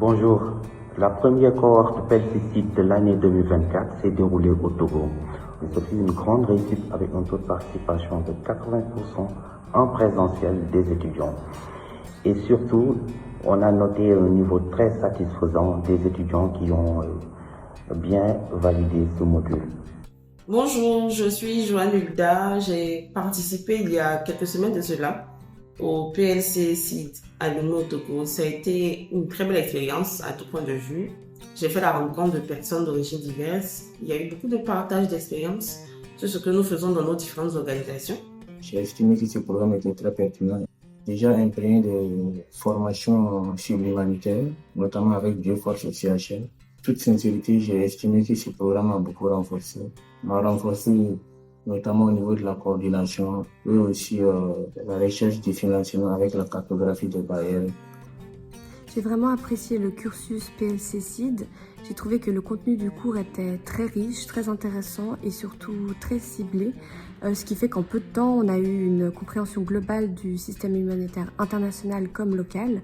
Bonjour. La première cohorte PELCICID de l'année 2024 s'est déroulée au Togo. Ce fut une grande réussite avec un taux de participation de 80% en présentiel des étudiants. Et surtout, on a noté un niveau très satisfaisant des étudiants qui ont bien validé ce module. Bonjour, je suis Joanne Hulda. J'ai participé il y a quelques semaines de cela au PLC CID à Lomé au Togo. Ça a été une très belle expérience à tout point de vue. J'ai fait la rencontre de personnes d'origines diverses. Il y a eu beaucoup de partage d'expériences sur ce que nous faisons dans nos différentes organisations. J'ai estimé que ce programme était très pertinent. Déjà imprégné de formations sur l'humanitaire, notamment avec Bioforce et CHL. Toute sincérité, j'ai estimé que ce programme m'a beaucoup renforcé. M'a renforcé notamment au niveau de la coordination et aussi la recherche du financement avec la cartographie des barrières. J'ai vraiment apprécié le cursus PLC CID. J'ai trouvé que le contenu du cours était très riche, très intéressant et surtout très ciblé, ce qui fait qu'en peu de temps, on a eu une compréhension globale du système humanitaire international comme local.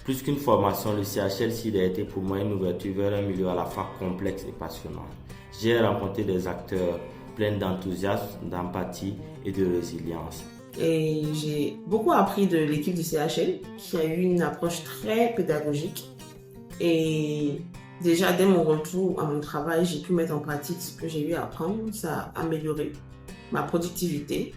Plus qu'une formation, le CHL CID a été pour moi une ouverture vers un milieu à la fois complexe et passionnant. J'ai rencontré des acteurs pleins d'enthousiasme, d'empathie et de résilience. Et j'ai beaucoup appris de l'équipe du CHL qui a eu une approche très pédagogique. Et déjà, dès mon retour à mon travail, j'ai pu mettre en pratique ce que j'ai eu à apprendre. Ça a amélioré ma productivité,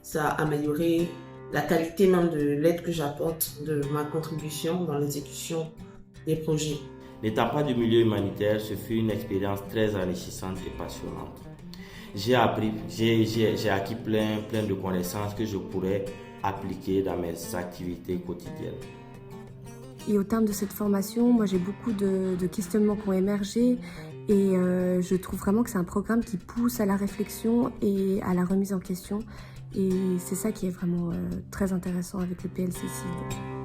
ça a amélioré la qualité même de l'aide que j'apporte, de ma contribution dans l'exécution des projets. N'étant pas du milieu humanitaire, ce fut une expérience très enrichissante et passionnante. J'ai acquis plein de connaissances que je pourrais appliquer dans mes activités quotidiennes. Et au terme de cette formation, moi j'ai beaucoup de questionnements qui ont émergé et je trouve vraiment que c'est un programme qui pousse à la réflexion et à la remise en question. Et c'est ça qui est vraiment très intéressant avec le PLC CID.